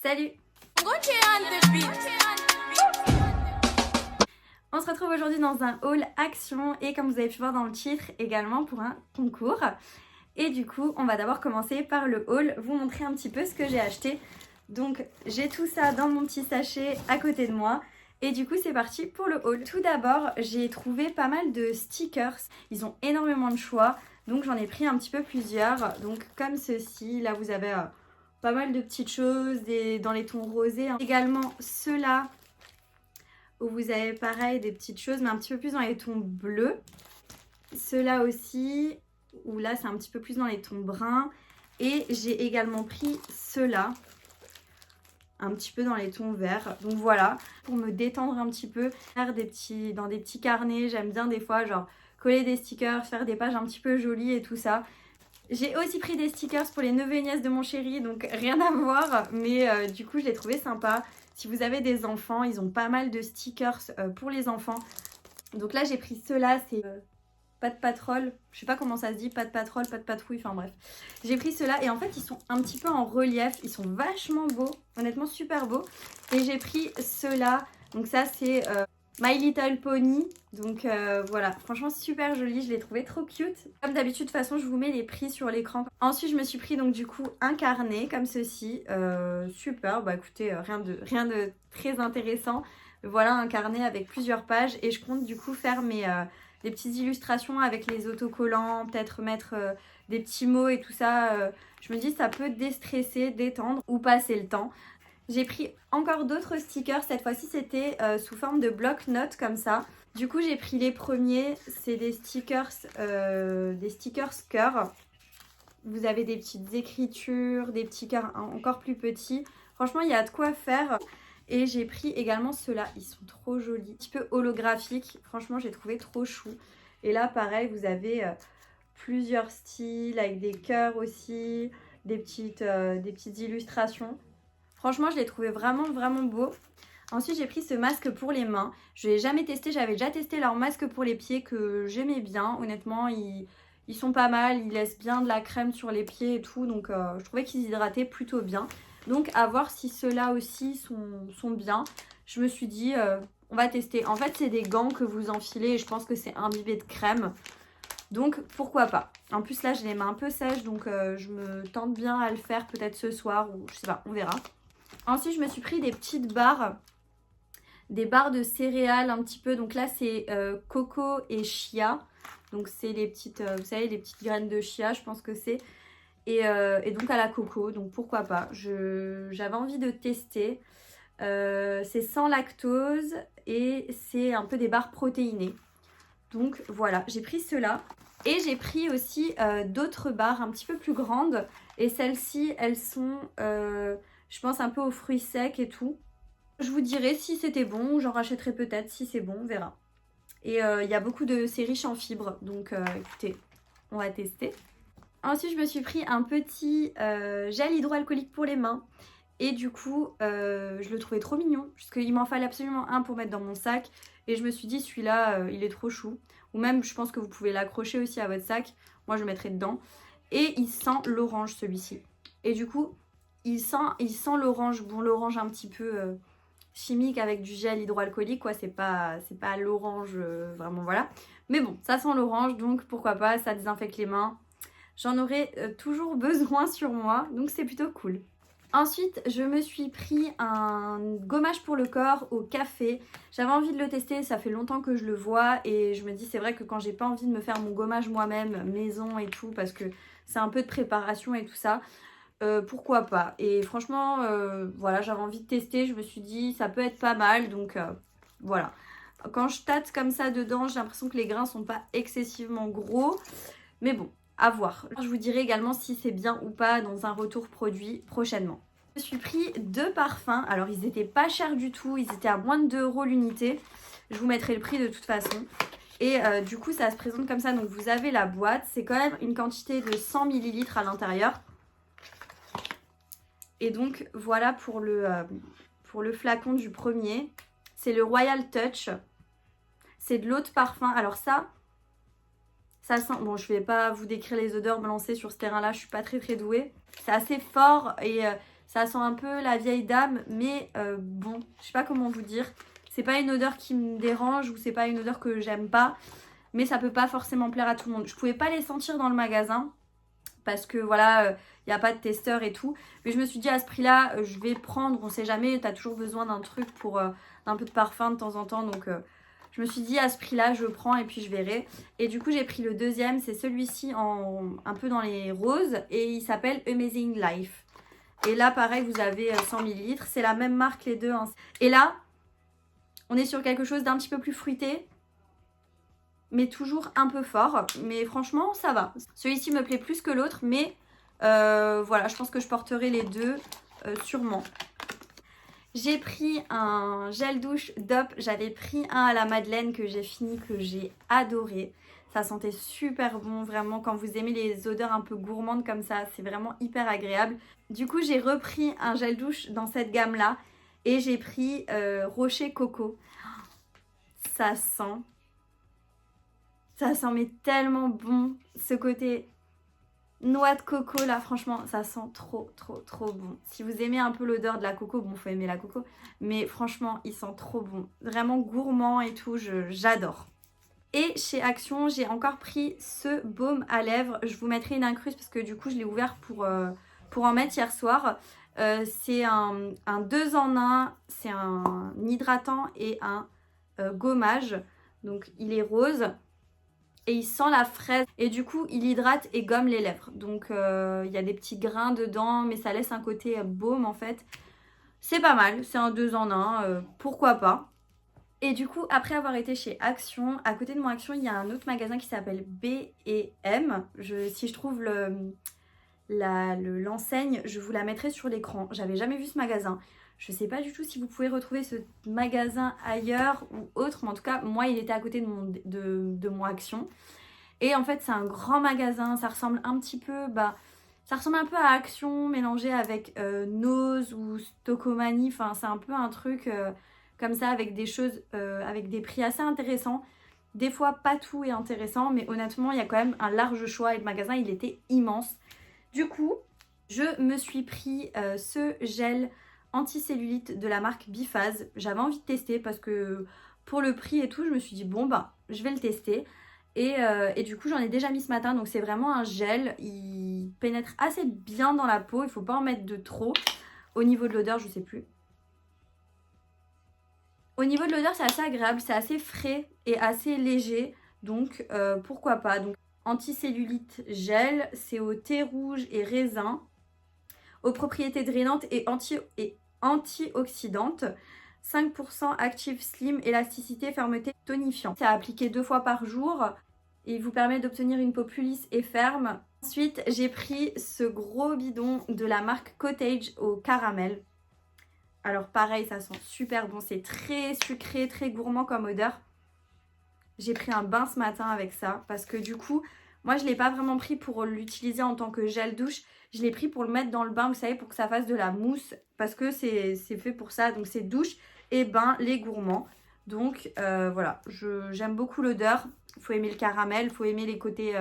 Salut! On se retrouve aujourd'hui dans un haul action et comme vous avez pu voir dans le titre également pour un concours. Et du coup on va d'abord commencer par le haul, vous montrer un petit peu ce que j'ai acheté. Donc j'ai tout ça dans mon petit sachet à côté de moi. Et du coup c'est parti pour le haul. Tout d'abord j'ai trouvé pas mal de stickers, ils ont énormément de choix. Donc j'en ai pris un petit peu plusieurs, donc comme ceci, là vous avez pas mal de petites choses dans les tons rosés. Également ceux-là où vous avez pareil des petites choses mais un petit peu plus dans les tons bleus. Ceux-là aussi, où là c'est un petit peu plus dans les tons bruns. Et j'ai également pris ceux-là, un petit peu dans les tons verts. Donc voilà, pour me détendre un petit peu, faire dans des petits carnets. J'aime bien des fois genre coller des stickers, faire des pages un petit peu jolies et tout ça. J'ai aussi pris des stickers pour les neveux et nièces de mon chéri, donc rien à voir, mais du coup je l'ai trouvé sympa. Si vous avez des enfants, ils ont pas mal de stickers pour les enfants. Donc là j'ai pris ceux-là, c'est pas de patrol, je sais pas comment ça se dit, pas de patrol, pas de patrouille, enfin bref. J'ai pris ceux-là et en fait ils sont un petit peu en relief, ils sont vachement beaux, honnêtement super beaux. Et j'ai pris ceux-là, donc ça c'est My Little Pony, donc voilà, franchement super joli, je l'ai trouvé trop cute. Comme d'habitude, de toute façon, je vous mets les prix sur l'écran. Ensuite, je me suis pris donc du coup un carnet comme ceci, super, bah écoutez, rien de très intéressant. Voilà un carnet avec plusieurs pages et je compte du coup faire des petites illustrations avec les autocollants, peut-être mettre des petits mots et tout ça. Je me dis ça peut déstresser, détendre ou passer le temps. J'ai pris encore d'autres stickers, cette fois-ci c'était sous forme de bloc-notes comme ça. Du coup j'ai pris les premiers, c'est des stickers cœur. Vous avez des petites écritures, des petits cœurs encore plus petits. Franchement il y a de quoi faire. Et j'ai pris également ceux-là, ils sont trop jolis. Un petit peu holographiques, franchement j'ai trouvé trop chou. Et là pareil vous avez plusieurs styles avec des cœurs aussi, des petites illustrations. Franchement, je l'ai trouvé vraiment beau. Ensuite, j'ai pris ce masque pour les mains. Je ne l'ai jamais testé. J'avais déjà testé leur masque pour les pieds que j'aimais bien. Honnêtement, ils sont pas mal. Ils laissent bien de la crème sur les pieds et tout. Donc, je trouvais qu'ils hydrataient plutôt bien. Donc, à voir si ceux-là aussi sont bien. Je me suis dit, on va tester. En fait, c'est des gants que vous enfilez et je pense que c'est imbibé de crème. Donc, pourquoi pas. En plus, là, j'ai les mains un peu sèches. Donc, je me tente bien à le faire peut-être ce soir ou je sais pas, on verra. Ensuite, je me suis pris des petites barres, des barres de céréales un petit peu. Donc là, c'est coco et chia. Donc c'est les petites, vous savez, les petites graines de chia, je pense que c'est. Et donc à la coco, donc pourquoi pas. J'avais envie de tester. C'est sans lactose et c'est un peu des barres protéinées. Donc voilà, j'ai pris ceux-là. Et j'ai pris aussi d'autres barres un petit peu plus grandes. Et celles-ci, elles sont... je pense un peu aux fruits secs et tout. Je vous dirai si c'était bon, j'en rachèterai peut-être. Si c'est bon, on verra. Et il y a beaucoup de... C'est riche en fibres, donc écoutez, on va tester. Ensuite, je me suis pris un petit gel hydroalcoolique pour les mains. Et du coup, je le trouvais trop mignon. Parce qu'il m'en fallait absolument un pour mettre dans mon sac. Et je me suis dit, celui-là, il est trop chou. Ou même, je pense que vous pouvez l'accrocher aussi à votre sac. Moi, je le mettrai dedans. Et il sent l'orange, celui-ci. Et du coup, il sent l'orange. Bon, l'orange un petit peu chimique avec du gel hydroalcoolique, quoi. C'est pas l'orange, vraiment, voilà. Mais bon, ça sent l'orange, donc pourquoi pas, ça désinfecte les mains. J'en aurai toujours besoin sur moi, donc c'est plutôt cool. Ensuite, je me suis pris un gommage pour le corps au café. J'avais envie de le tester, ça fait longtemps que je le vois et je me dis c'est vrai que quand j'ai pas envie de me faire mon gommage moi-même, maison et tout, parce que c'est un peu de préparation et tout ça, pourquoi pas. Et franchement, voilà, j'avais envie de tester, je me suis dit ça peut être pas mal, donc voilà. Quand je tâte comme ça dedans, j'ai l'impression que les grains sont pas excessivement gros, mais bon. À voir. Je vous dirai également si c'est bien ou pas dans un retour produit prochainement. Je me suis pris 2 parfums. Alors ils étaient pas chers du tout. Ils étaient à moins de 2 € l'unité. Je vous mettrai le prix de toute façon. Et du coup ça se présente comme ça. Donc vous avez la boîte. C'est quand même une quantité de 100 ml à l'intérieur. Et donc voilà pour le flacon du premier. C'est le Royal Touch. C'est de l'eau de parfum. Alors ça sent, bon je vais pas vous décrire les odeurs, me lancer sur ce terrain là, je suis pas très douée. C'est assez fort et Ça sent un peu la vieille dame, mais bon, je sais pas comment vous dire. C'est pas une odeur qui me dérange ou c'est pas une odeur que j'aime pas. Mais ça peut pas forcément plaire à tout le monde. Je pouvais pas les sentir dans le magasin parce que voilà, il n'y a pas de testeur et tout. Mais je me suis dit à ce prix-là, je vais prendre, on sait jamais, t'as toujours besoin d'un truc pour un peu de parfum de temps en temps. Donc je me suis dit à ce prix-là, je prends et puis je verrai. Et du coup, j'ai pris le deuxième, c'est celui-ci un peu dans les roses et il s'appelle Amazing Life. Et là, pareil, vous avez 100 ml. C'est la même marque les deux, hein. Et là, on est sur quelque chose d'un petit peu plus fruité, mais toujours un peu fort. Mais franchement, ça va. Celui-ci me plaît plus que l'autre, mais voilà, je pense que je porterai les deux sûrement. J'ai pris un gel douche Dove. J'avais pris un à la Madeleine que j'ai fini, que j'ai adoré. Ça sentait super bon, vraiment. Quand vous aimez les odeurs un peu gourmandes comme ça, c'est vraiment hyper agréable. Du coup, j'ai repris un gel douche dans cette gamme-là. Et j'ai pris Rocher Coco. Ça sent mais tellement bon. Ce côté noix de coco là, franchement, ça sent trop bon. Si vous aimez un peu l'odeur de la coco, bon, faut aimer la coco. Mais franchement, il sent trop bon. Vraiment gourmand et tout, j'adore. Et chez Action, j'ai encore pris ce baume à lèvres. Je vous mettrai une incruste parce que du coup, je l'ai ouvert pour en mettre hier soir. C'est un 2 en 1. C'est un hydratant et un gommage. Donc, il est rose. Et il sent la fraise. Et du coup, il hydrate et gomme les lèvres. Donc, il y a des petits grains dedans. Mais ça laisse un côté baume en fait. C'est pas mal. C'est un 2 en 1. Pourquoi pas. Et du coup, après avoir été chez Action, à côté de mon Action, il y a un autre magasin qui s'appelle B&M. Si je trouve l'enseigne, je vous la mettrai sur l'écran. J'avais jamais vu ce magasin. Je sais pas du tout si vous pouvez retrouver ce magasin ailleurs ou autre. Mais en tout cas, moi, il était à côté de mon Action. Et en fait, c'est un grand magasin. Ça ressemble un petit peu... ça ressemble un peu à Action mélangé avec Nose ou Stocomanie. Enfin, c'est un peu un truc... comme ça, avec des choses, avec des prix assez intéressants. Des fois, pas tout est intéressant, mais honnêtement, il y a quand même un large choix et le magasin, il était immense. Du coup, je me suis pris ce gel anti-cellulite de la marque Biphase. J'avais envie de tester parce que pour le prix et tout, je me suis dit, bon, bah, je vais le tester. Et du coup, j'en ai déjà mis ce matin, donc c'est vraiment un gel. Il pénètre assez bien dans la peau, il ne faut pas en mettre de trop. Au niveau de l'odeur, je ne sais plus. Au niveau de l'odeur, c'est assez agréable, c'est assez frais et assez léger, donc pourquoi pas. Donc anticellulite gel, c'est au thé rouge et raisin, aux propriétés drainantes et antioxydantes, 5% active slim, élasticité, fermeté, tonifiant. C'est à appliquer 2 fois par jour et il vous permet d'obtenir une peau plus lisse et ferme. Ensuite, j'ai pris ce gros bidon de la marque Cottage au caramel. Alors pareil, ça sent super bon, c'est très sucré, très gourmand comme odeur. J'ai pris un bain ce matin avec ça parce que du coup, moi je ne l'ai pas vraiment pris pour l'utiliser en tant que gel douche. Je l'ai pris pour le mettre dans le bain, vous savez, pour que ça fasse de la mousse parce que c'est fait pour ça. Donc c'est douche et bain, les gourmands. Donc voilà, j'aime beaucoup l'odeur. Il faut aimer le caramel, il faut aimer les côtés,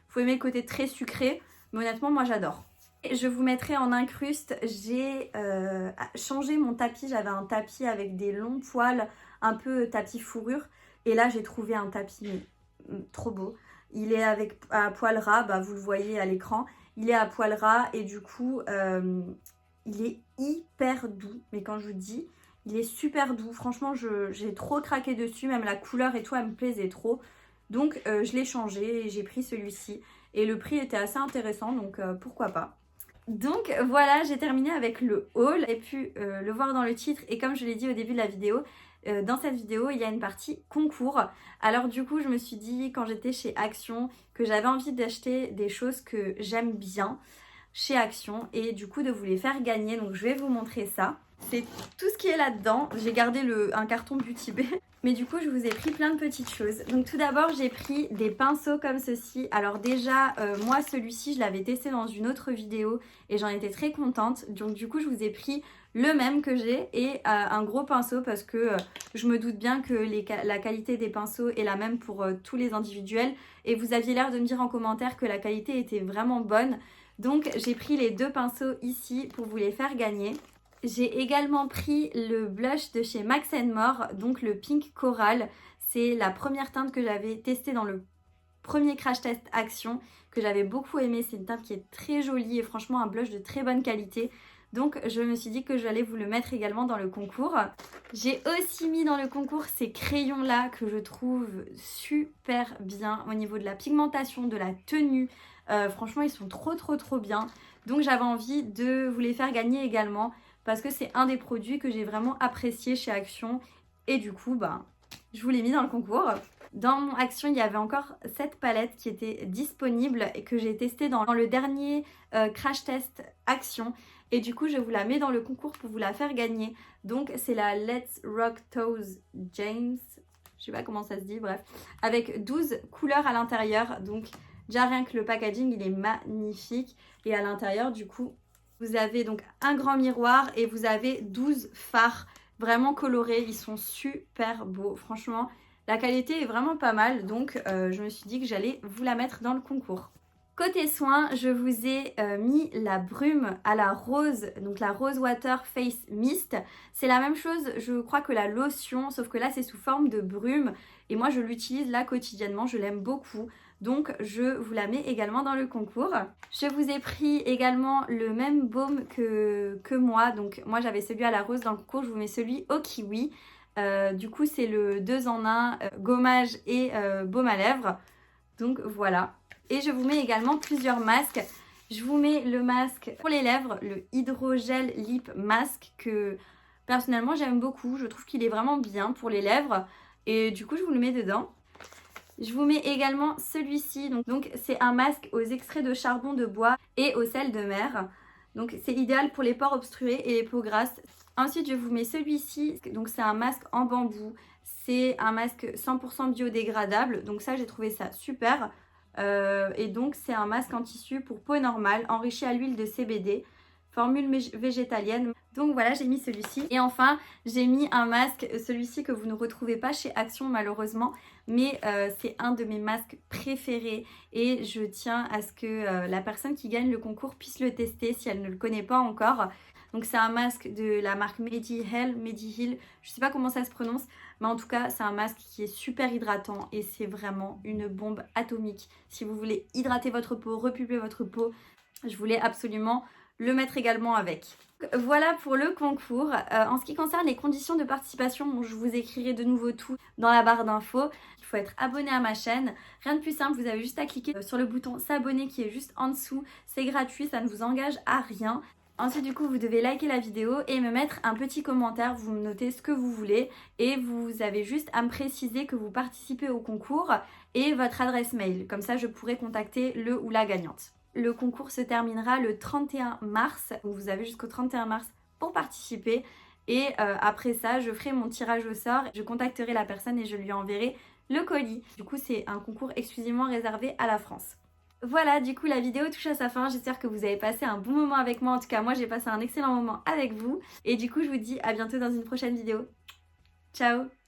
faut aimer le côté très sucré. Mais honnêtement, moi j'adore. Je vous mettrai en incruste, j'ai changé mon tapis, j'avais un tapis avec des longs poils, un peu tapis fourrure. Et là j'ai trouvé un tapis trop beau. Il est à poil ras, bah, vous le voyez à l'écran. Il est à poil ras et du coup il est hyper doux. Mais quand je vous dis, il est super doux. Franchement, j'ai trop craqué dessus, même la couleur et tout, elle me plaisait trop. Donc je l'ai changé et j'ai pris celui-ci. Et le prix était assez intéressant, donc pourquoi pas. Donc voilà, j'ai terminé avec le haul. Vous avez pu le voir dans le titre et comme je l'ai dit au début de la vidéo, dans cette vidéo, il y a une partie concours. Alors du coup, je me suis dit quand j'étais chez Action que j'avais envie d'acheter des choses que j'aime bien chez Action et du coup de vous les faire gagner. Donc je vais vous montrer ça. C'est tout ce qui est là-dedans. J'ai gardé un carton Beauty Bay. Mais du coup, je vous ai pris plein de petites choses. Donc tout d'abord, j'ai pris des pinceaux comme ceci. Alors déjà, moi, celui-ci, je l'avais testé dans une autre vidéo et j'en étais très contente. Donc du coup, je vous ai pris le même que j'ai et un gros pinceau parce que je me doute bien que la qualité des pinceaux est la même pour tous les individuels. Et vous aviez l'air de me dire en commentaire que la qualité était vraiment bonne. Donc j'ai pris les 2 pinceaux ici pour vous les faire gagner. J'ai également pris le blush de chez Max More, donc le Pink Coral. C'est la première teinte que j'avais testée dans le premier crash test Action, que j'avais beaucoup aimé. C'est une teinte qui est très jolie et franchement un blush de très bonne qualité. Donc je me suis dit que j'allais vous le mettre également dans le concours. J'ai aussi mis dans le concours ces crayons là que je trouve super bien au niveau de la pigmentation, de la tenue. Franchement ils sont trop bien. Donc j'avais envie de vous les faire gagner également parce que c'est un des produits que j'ai vraiment apprécié chez Action. Et du coup je vous l'ai mis dans le concours. Dans mon Action, il y avait encore cette palette qui était disponible et que j'ai testée dans le dernier crash test Action. Et du coup, je vous la mets dans le concours pour vous la faire gagner. Donc, c'est la Let's Rock Toes James. Je sais pas comment ça se dit, bref. Avec 12 couleurs à l'intérieur. Donc, déjà rien que le packaging, il est magnifique. Et à l'intérieur, du coup, vous avez donc un grand miroir et vous avez 12 fards vraiment colorés. Ils sont super beaux, franchement. La qualité est vraiment pas mal, donc je me suis dit que j'allais vous la mettre dans le concours. Côté soins, je vous ai mis la brume à la rose, donc la Rose Water Face Mist. C'est la même chose, je crois, que la lotion, sauf que là c'est sous forme de brume. Et moi je l'utilise là quotidiennement, je l'aime beaucoup. Donc je vous la mets également dans le concours. Je vous ai pris également le même baume que moi. Donc moi j'avais celui à la rose dans le concours, je vous mets celui au kiwi. Du coup c'est le 2 en 1 gommage et baume à lèvres. Donc voilà. Et je vous mets également plusieurs masques. Je vous mets le masque pour les lèvres, le Hydrogel Lip Mask, que personnellement j'aime beaucoup. Je trouve qu'il est vraiment bien pour les lèvres. Et du coup je vous le mets dedans. Je vous mets également celui-ci. Donc c'est un masque aux extraits de charbon de bois et au sel de mer. Donc c'est idéal pour les pores obstrués et les peaux grasses. Ensuite je vous mets celui-ci. Donc c'est un masque en bambou. C'est un masque 100% biodégradable. Donc ça j'ai trouvé ça super. Et donc c'est un masque en tissu pour peau normale, enrichi à l'huile de CBD, formule végétalienne. Donc voilà, j'ai mis celui-ci. Et enfin, j'ai mis un masque, celui-ci que vous ne retrouvez pas chez Action malheureusement, mais c'est un de mes masques préférés et je tiens à ce que la personne qui gagne le concours puisse le tester si elle ne le connaît pas encore. Donc c'est un masque de la marque Mediheal, je sais pas comment ça se prononce, mais en tout cas c'est un masque qui est super hydratant et c'est vraiment une bombe atomique. Si vous voulez hydrater votre peau, repulper votre peau, je voulais absolument le mettre également avec. Voilà pour le concours. En ce qui concerne les conditions de participation, je vous écrirai de nouveau tout dans la barre d'infos. Il faut être abonné à ma chaîne. Rien de plus simple, vous avez juste à cliquer sur le bouton s'abonner qui est juste en dessous. C'est gratuit, ça ne vous engage à rien. Ensuite du coup vous devez liker la vidéo et me mettre un petit commentaire, vous me notez ce que vous voulez et vous avez juste à me préciser que vous participez au concours et votre adresse mail, comme ça je pourrai contacter le ou la gagnante. Le concours se terminera le 31 mars, donc vous avez jusqu'au 31 mars pour participer et après ça je ferai mon tirage au sort, je contacterai la personne et je lui enverrai le colis. Du coup c'est un concours exclusivement réservé à la France. Voilà, du coup la vidéo touche à sa fin, j'espère que vous avez passé un bon moment avec moi, en tout cas moi j'ai passé un excellent moment avec vous et du coup je vous dis à bientôt dans une prochaine vidéo. Ciao!